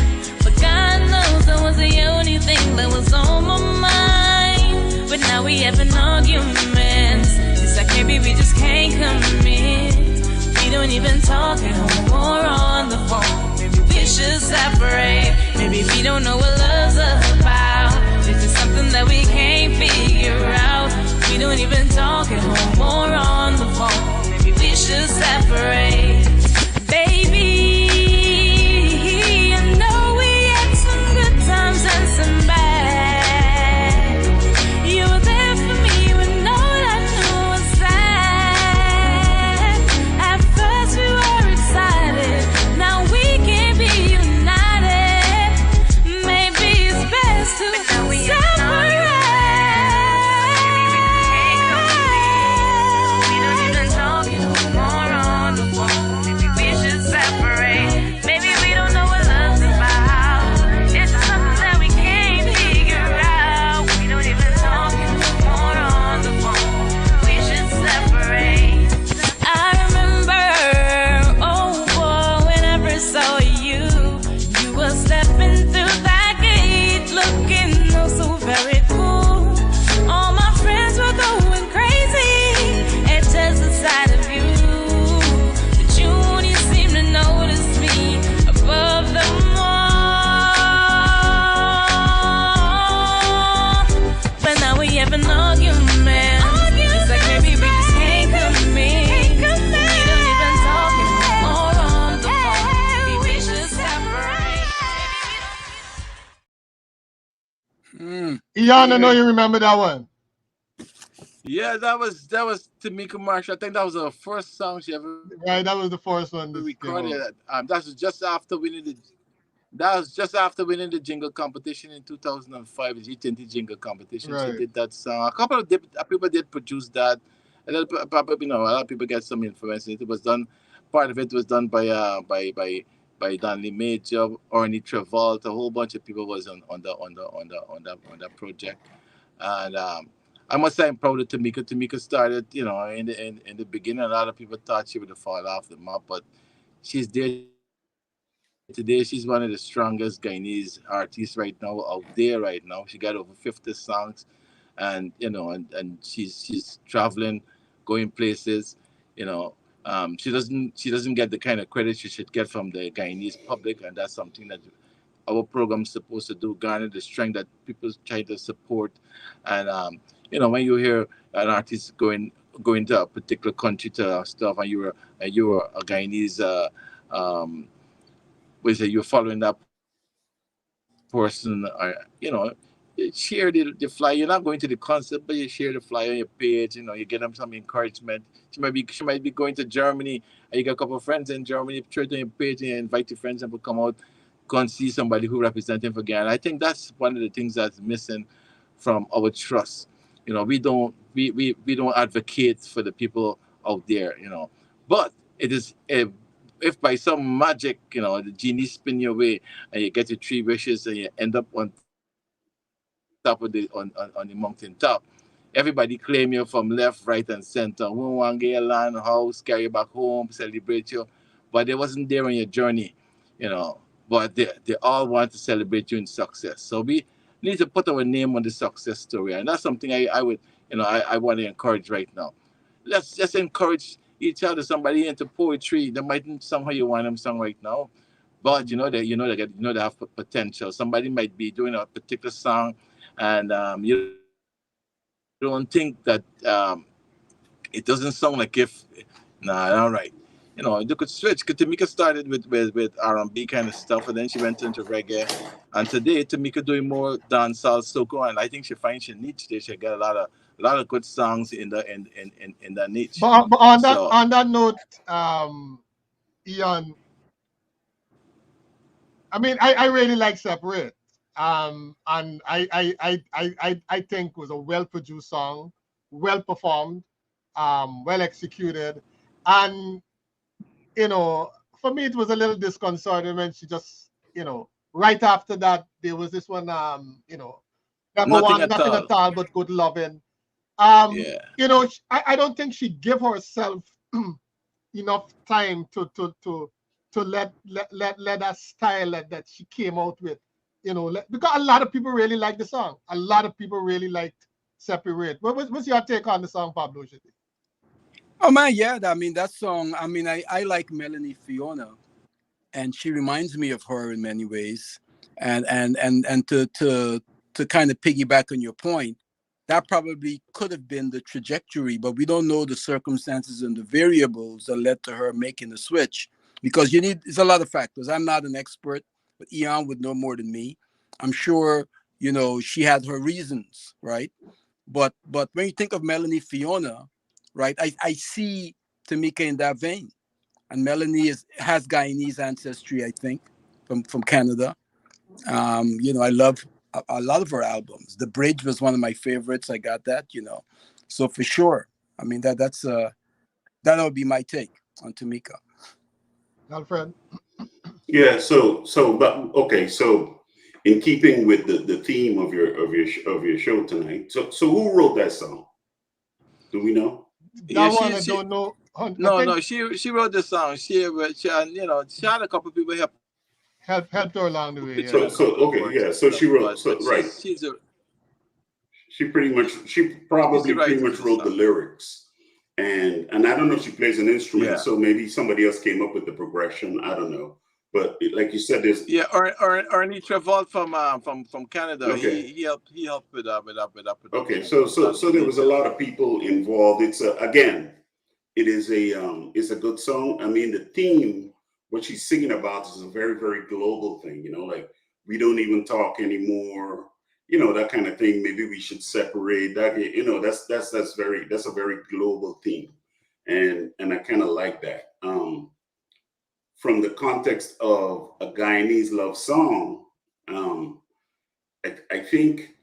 But God knows that was the only thing that was on my mind. But now we having arguments. It's like maybe we just can't commit. We don't even talk at home or on the phone. Maybe we should separate. Maybe we don't know what love's about. This is something that we can't figure out. We don't even talk at home or on the phone. Maybe we should separate. Baby, I know we had some good times and some bad. You were there for me when all I knew was sad. At first we were excited, now we can't be united. Maybe it's best to separate. We don't even talk anymore on the phone. Maybe we should separate. Maybe we don't know what love's about. It's something that we can't figure out. We don't even talk anymore on the phone. We should separate. I remember, oh boy, when I first saw you, you were stepping through that gate, looking oh so very cool. All my friends were going crazy at just the sight of you. But you only seem to notice me above them all. But now we have an argument. It's like maybe we just can't commit. We don't even talk anymore on the phone. Maybe we should separate. Ian, I know you remember that one. Yeah, that was Tamika Marshall. I think that was her first song she ever Right, that was the first one that came recorded. out. That was just after winning the That was just after winning the jingle competition in 2005, the G20 jingle competition. She Right. did that song. A couple of people did produce that. A lot of people get some influence. It was done. Part of it was done by Danley Major, Orny Travolta. A whole bunch of people was on that project. And I must say I'm proud of Tamika. Tamika started, in the beginning. A lot of people thought she would fall off the map, but she's there today. She's one of the strongest Guyanese artists right now out there right now. She got over 50 songs, and she's traveling, going places. She doesn't get the kind of credit she should get from the Guyanese public, and that's something that our program's supposed to do, garner the strength that people try to support. And when you hear an artist going to a particular country to stuff, and you're a Guyanese, we say you're following that person, or you share the flyer. You're not going to the concert, but you share the flyer on your page. You get them some encouragement. She might be going to Germany, and you got a couple of friends in Germany. Share it on your page and you invite your friends and will come out, go and see somebody who represents him for Ghana. I think that's one of the things that's missing from our trust. We don't advocate for the people out there. But it is if by some magic, the genie spin your way and you get your three wishes and you end up on top of the mountain top, everybody claim you from left, right, and center. We want to get a land, house, carry you back home, celebrate you, but they wasn't there on your journey, you know. But they all want to celebrate you in success. So we need to put our name on the success story, and that's something I would, I want to encourage right now. Let's just encourage each other. Somebody into poetry, they mightn't sing how you want them sung right now, but they have potential. Somebody might be doing a particular song, and you don't think that it doesn't sound like if nah, all right. You could switch. Cause Tamika started with R&B kind of stuff, and then she went into reggae, and today Tamika doing more dancehall, soca, and I think she finds she niche there. She got a lot of good songs in that niche. But on that So on that note, Ian, I mean, I really like Separate. And I think was a well produced song, well performed, well executed. And, you know, for me, it was a little disconcerting when she just, right after that, there was this one, never nothing want at nothing all. at all but good loving. Yeah. I don't think she give herself enough time to let that style that she came out with, because a lot of people really like the song. A lot of people really liked Separate. What's your take on the song, Pablo? Oh man, yeah. I mean that song. I mean, I like Melanie Fiona, and she reminds me of her in many ways. And to kind of piggyback on your point, that probably could have been the trajectory, but we don't know the circumstances and the variables that led to her making the switch, because it's a lot of factors. I'm not an expert, but Eon would know more than me. I'm sure she had her reasons, right? But when you think of Melanie Fiona, right, I see Tamika in that vein. And Melanie has Guyanese ancestry, I think, from Canada. I love a lot of her albums. The Bridge was one of my favorites. I got that. So for sure, I mean that would be my take on Tamika. Alfred? Yeah. But okay. So, in keeping with the theme of your show tonight, so who wrote that song? Do we know? That Yeah, one she I she don't know. I no, think no, she wrote the song. She had a couple people help pitch in a couple of words and helped her stuff, along the way. but Yeah. Okay. Yeah. So she wrote. she's So a right. She she's the probably writer pretty of the much wrote song. the lyrics, and I don't know if she plays an instrument, Yeah. so maybe somebody else came up with the progression. I don't know, but like you said, there's Yeah, or Ernie Trevor from Canada. okay. He helped with that Okay, production. so So so that was so there was a major. lot of people involved. Again, it's a good song. I mean, the theme, what she's singing about, is a very very global thing. Like we don't even talk anymore. That kind of thing. Maybe we should separate. That's a very global theme, and I kind of like that. From the context of a Guyanese love song, um, I think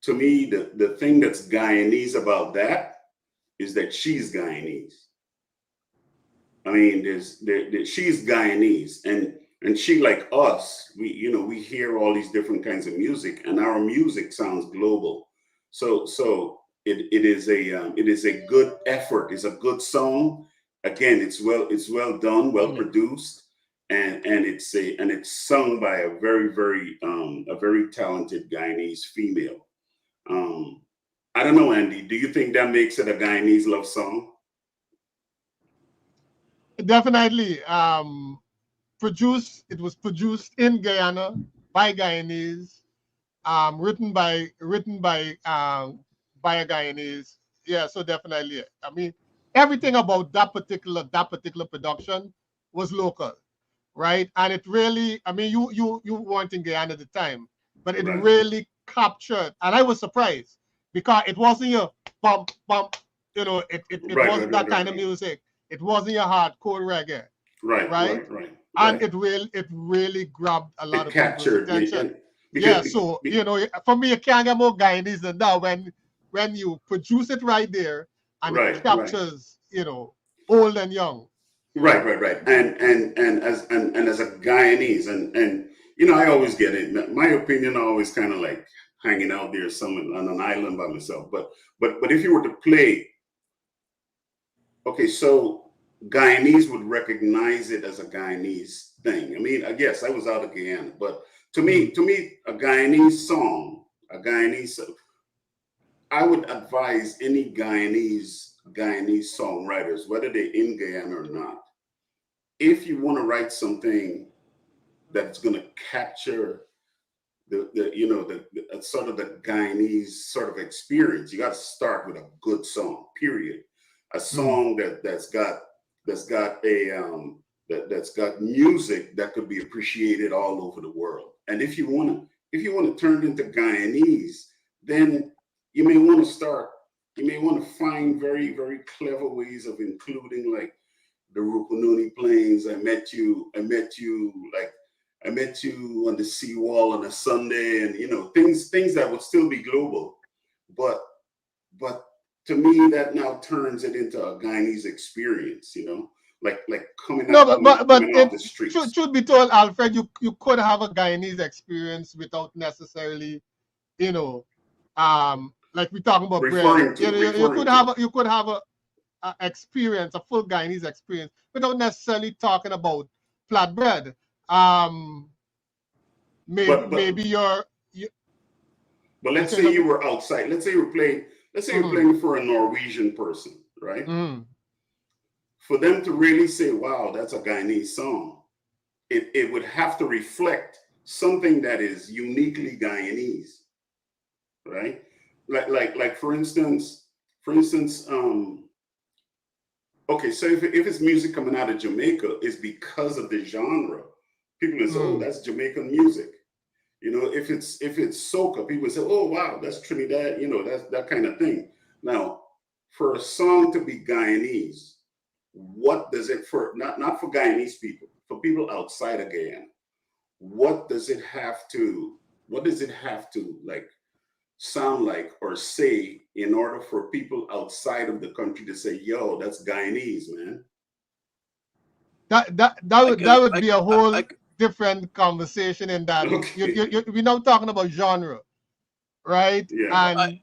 to me, the thing that's Guyanese about that is that she's Guyanese. I mean, she's Guyanese, and she, like us, we hear all these different kinds of music, and our music sounds global. So it is a good effort. It's a good song. Again, it's well done, well Mhm. produced, and it's sung by a very talented Guyanese female. Um, I don't know, Andy. Do you think that makes it a Guyanese love song? Definitely. It was produced in Guyana by Guyanese, written by a Guyanese. Yeah, so definitely. I mean, everything about that particular production was local, right? And it really, I mean, you weren't in Guyana at the time, but it Right. really captured, and I was surprised because it wasn't your bump bump, it Right, wasn't that kind of music. It wasn't your hardcore reggae, right, right? right, right, And right. it really grabbed a lot It of people's captured me, attention. and Yeah, because so for me, you can't get more Guyanese than that when you produce it right there and it right, right. captures, old and young. Right, right, right. And as a Guyanese, and I always get it. My opinion always kind of like hanging out there somewhere on an island by myself. But if you were to play, okay, so Guyanese would recognize it as a Guyanese thing. I mean, I guess I was out of Guyana, but to me, a Guyanese song, I would advise any Guyanese songwriters, whether they're in Guyana or not, if you want to write something that's going to capture the sort of the Guyanese sort of experience, you got to start with a good song. Period. A song that's got music that could be appreciated all over the world. And if you want to turn it into Guyanese, then you may want to find very, very clever ways of including like the Rupununi Plains. I met you on the seawall on a Sunday, and things that would still be global, but to me that now turns it into a Guyanese experience, like coming No, but off it the should streets. should be told, Alfred, you could have a Guyanese experience without necessarily, you know, like we talking about bread. You could have a experience, a full Guyanese experience, without necessarily talking about flatbread. But Maybe but you let's say say you something. were outside. Let's say you're Mm-hmm. playing for a Norwegian person, right? Mm-hmm. For them to really say, wow, that's a Guyanese song, it would have to reflect something that is uniquely Guyanese, right? Like for instance, okay, so if it's music coming out of Jamaica, it's because of the genre. People will say, oh, that's Jamaican music. If it's soca, people say, oh wow, that's Trinidad, that's that kind of thing. Now, for a song to be Guyanese, what does it for not for Guyanese people, for people outside of Guyana, what does it have to like sound like or say in order for people outside of the country to say, yo, that's Guyanese, man? That would be a whole different conversation in that Okay. we're now talking about genre, right? Yeah. And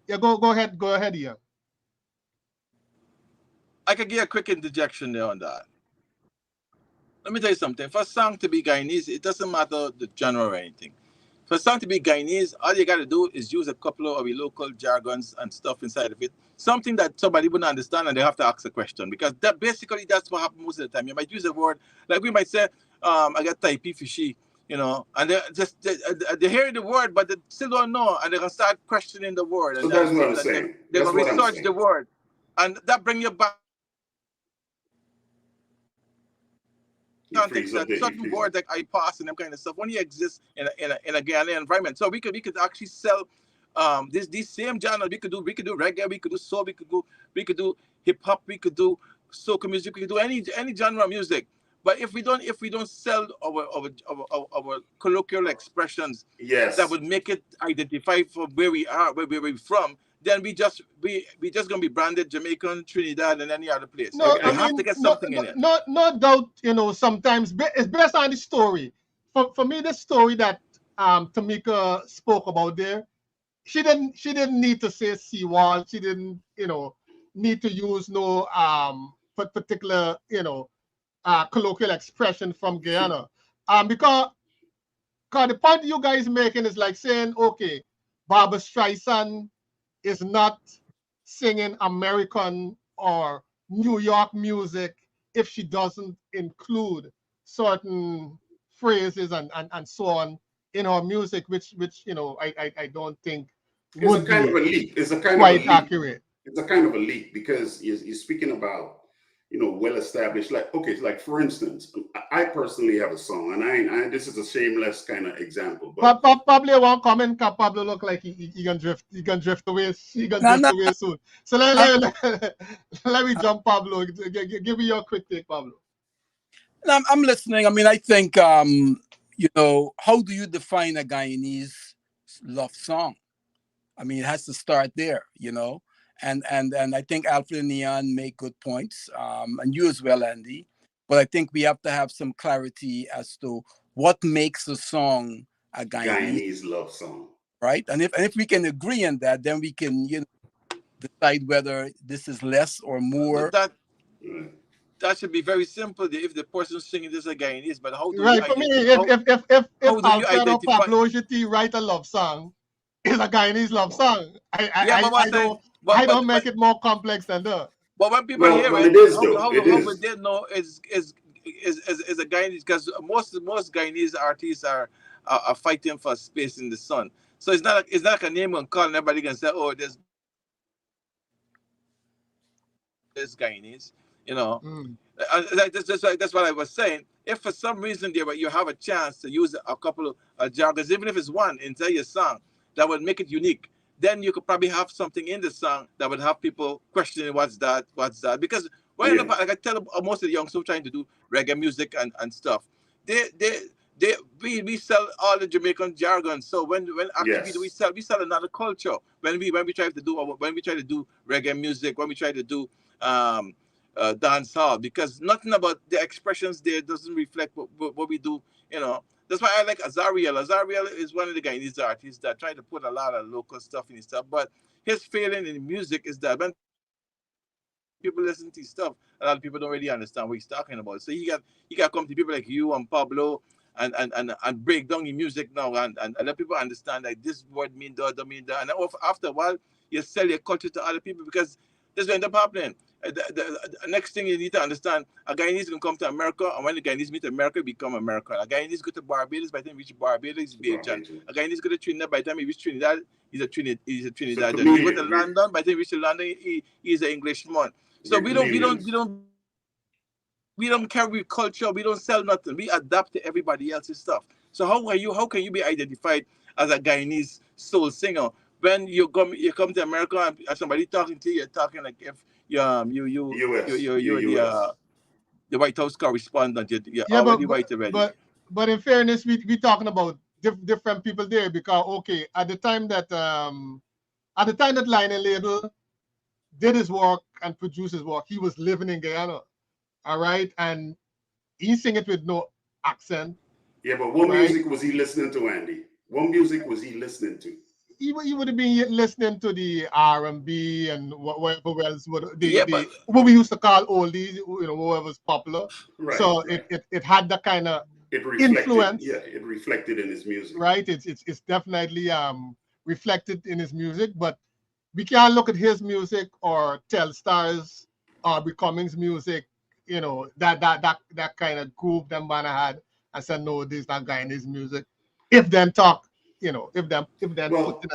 yeah, go ahead, Ian. I could get a quick interjection there on that. Let me tell you something. For a song to be Guyanese, it doesn't matter the genre or anything. For a song to be Guyanese, all you got to do is use a couple of local jargons and stuff inside of it. Something that somebody wouldn't understand, and they have to ask a question. Because that's what happens most of the time. You might use a word, like we might say, I got typey fishy, and they hear the word, but they still don't know, and they're going to start questioning the word. So And that's then what I'm they're saying. going That's to what I'm research the saying. word. And that brings you back You context freeze up that there. You certain freeze up. words like iPass and them kind of stuff only exist in a Ghanaian environment. So we could actually sell these same genres. We could do reggae, we could do soul, we could do hip hop, we could do soca music, we could do any genre of music. But if we don't sell our colloquial expressions that Yes. would make it identify from where we are, where we're from, then we just gonna be branded Jamaican, Trinidad, and any other place. No, We I have to mean, get no, something no, in it. no doubt, sometimes it's based on the story. For me, the story that Tamika spoke about there, she didn't need to say seawall. She didn't, need to use no particular, colloquial expression from Guyana. Because the point you guys making is like saying, okay, Barbara Streisand is not singing American or New York music if she doesn't include certain phrases and so on in her music, which I don't think It's a would kind of be a leap. It's a kind of a quite leap. accurate. It's a kind of a leap because you're speaking about well established. Like, okay, like for instance, I personally have a song, and I this is a shameless kind of example, but Pablo won't comment. Pablo look like he gonna drift. He gonna drift away. He gonna No, drift no, away soon. So no, let me jump, Pablo. Give me your quick take, Pablo. no, I'm listening. I mean, I think, how do you define a Guyanese love song? I mean, it has to start there, and I think Alfred and Neon make good points, and you as well, Andy. But I think we have to have some clarity as to what makes a song a Guyanese, Guyanese love song. right? And if we can agree on that, then we can, decide whether this is less or more. That Right. that should be very simple. If the person singing this is a Guyanese, but how do you Right for me, identify? if How do you Alfred or identify? Pablo Jiti write a love song, it's a Guyanese love song. Yeah, but I what's that? don't I But don't make it more complex than that. when people Well, hear well, it, it is though. It how would is. they know is a Guyanese? Because most Guyanese artists are fighting for space in the sun. So it's not like a name and call and everybody can say, oh, there's Guyanese, you know. Mm. That's what I was saying. If for some reason you have a chance to use a couple of jargons, even if it's one inside your song, that would make it unique. Then you could probably have something in the song that would have people questioning what's that. Because Yeah. like I tell most of the youngsters who trying to do reggae music and stuff, we sell all the Jamaican jargon. So when actually we Yes. sell another culture. When we try to do reggae music, when we try to do um dance hall, because nothing about the expressions there doesn't reflect what we do, you know. That's why I like Azariel. Azariel is one of the Guyanese artists that try to put a lot of local stuff in his stuff, but his failing in music is that when people listen to his stuff, a lot of people don't really understand what he's talking about. So he got come to people like you and Pablo and break down the music now and let people understand that this word mean that, don't mean that. And after a while, you sell your culture to other people because this will end up happening. The next thing you need to understand, a Guyanese can come to America, and when the Guyanese meet America, become America. A Guyanese go to Barbados, by the time he reach Barbados, he's Belgian. Barbados. A Guyanese go to Trinidad, by the time he reach Trinidad, he's a It's a Trinidadian. He go to chameleon, really. London, by the time he reach London, he's an Englishman. So They're chameleons. we don't carry culture. We don't sell nothing. We adapt to everybody else's stuff. So how can you be identified as a Guyanese soul singer when you come to America and somebody talking to you, you're talking like if US. you're US. the White House correspondent. You're Yeah, already white already. but in fairness, we talking about different people there because okay, at the time that Lionel Label did his work and produced his work, he was living in Guyana. All right, and he sing it with no accent. Yeah, but what Right? music was he listening to, Andy? What music was he listening to? He would have been listening to the R&B and whatever else Yeah, but what we used to call oldies, whoever's popular. Right, So right. it had that kind of It reflected. influence. Yeah, it reflected in his music. Right. It's definitely reflected in his music, but we can't look at his music or Telstars or Becoming's music, that kind of groove them man had and said, no, this is not Guyanese music. If them talk, if them Well, put in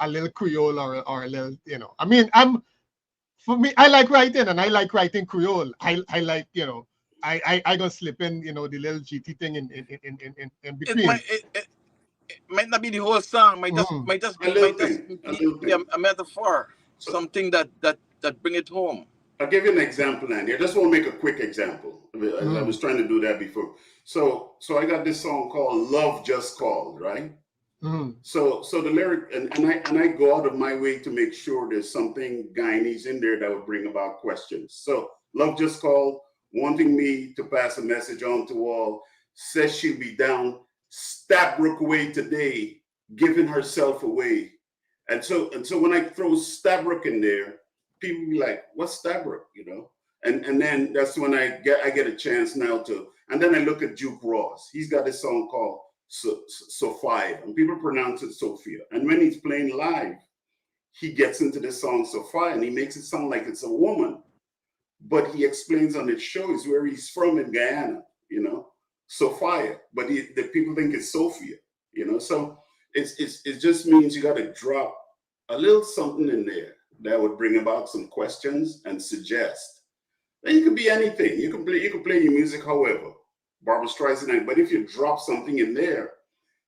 a little Creole or a little, I mean, for me, I like writing and I like writing Creole. I like, I gonna slip in, the little GT thing in between. it might not be the whole song. Mhm. a little thing. A little be thing. a metaphor, So something that bring it home. I'll give you an example, Andy. I just want to make a quick example. I was trying to do that before. So I got this song called "Love Just Called," right? Mhm. So the lyric, and I go out of my way to make sure there's something Guyanese in there that would bring about questions. So "Love Just Called," wanting me to pass a message on to all, says she'll be down Stabrook way today, giving herself away. And so when I throw Stabrook in there, people be like, "What's Stabrook?" And then that's when I get a chance now to, and then I look at Duke Ross. He's got this song called Sophia, and people pronounce it Sophia. And when he's playing live, he gets into this song Sophia, and he makes it sound like it's a woman. But he explains on his shows where he's from in Guyana, Sophia. But the people think it's Sophia, So it just means you got to drop a little something in there that would bring about some questions and suggest And you can be anything. You can play your music however. Barbra Streisand, but if you drop something in there,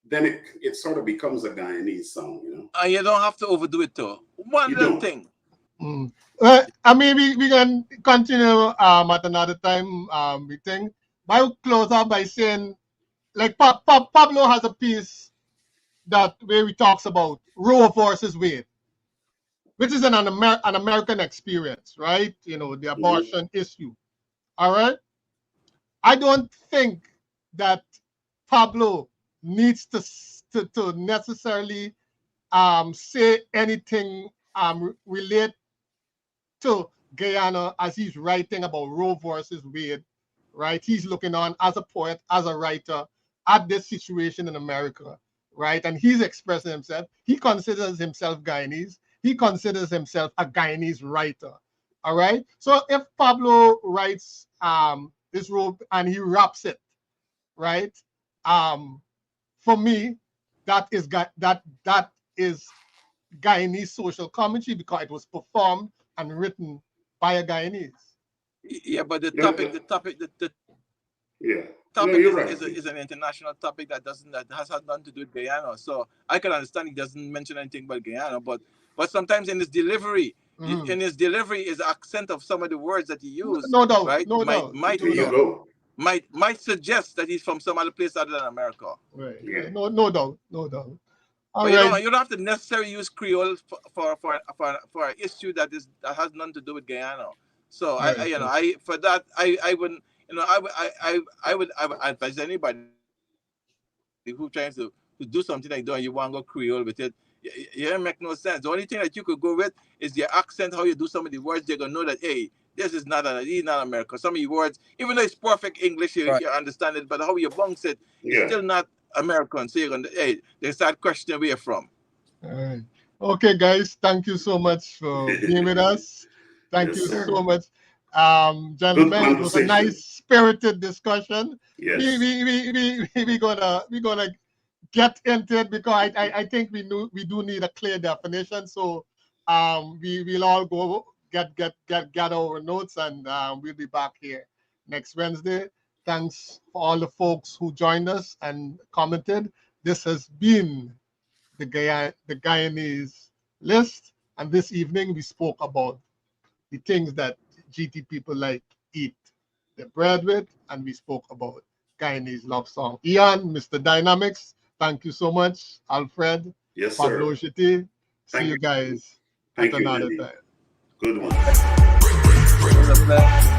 then it sort of becomes a Guyanese song, you know. And you don't have to overdo it too. One You little don't. thing. Well, I mean, we can continue at another time. We think. I will close out by saying, like Pablo has a piece that where he talks about Roe versus Wade, which is an American experience, right? You know, the abortion issue. All right. I don't think that Pablo needs to necessarily say anything relate to Guyana as he's writing about Roe versus Wade, right? He's looking on as a poet, as a writer, at this situation in America, right? And he's expressing himself. He considers himself Guyanese. He considers himself a Guyanese writer, all right? So if Pablo writes this Roe and he raps it, right? For me, that is Guyanese social commentary because it was performed and written by a Guyanese. Yeah, but the Yeah, topic, yeah. topic No, you're right. is an international topic that has nothing to do with Guyana. So I can understand he doesn't mention anything about Guyana, but sometimes in his delivery, his accent of some of the words that he used, No doubt, right, no doubt. might There you go. might suggest that he's from some other place other than America. Right. Yeah. No doubt, no doubt. All But right. you don't have to necessarily use Creole for an issue that has nothing to do with Guyana. So Right. I wouldn't, I would advise anybody who tries to do something like that and you want to go Creole with it. It don't make no sense. The only thing that you could go with is your accent, how you do some of the words. They're gonna know that hey, he's not America. Some of the words, even though it's perfect English, you understand it, but how you bounce it, it's still not American. So you're gonna they start questioning where you're from. All right. Okay, guys, thank you so much for being with us. Thank you so much. Gentlemen, it was a nice spirited discussion. Yes. We're gonna get into it because I think we do need a clear definition. So we'll all go get our notes and we'll be back here next Wednesday. Thanks for all the folks who joined us and commented. This has been the Guyanese List, and this evening we spoke about the things that GT people like eat the bread with, and we spoke about Guyanese love song. Ian, Mr. Dynamics, thank you so much. Alfred, Yes, Pablo sir. Shitty. See you guys Thank at you, another Andy. time. Good one. It was a pleasure.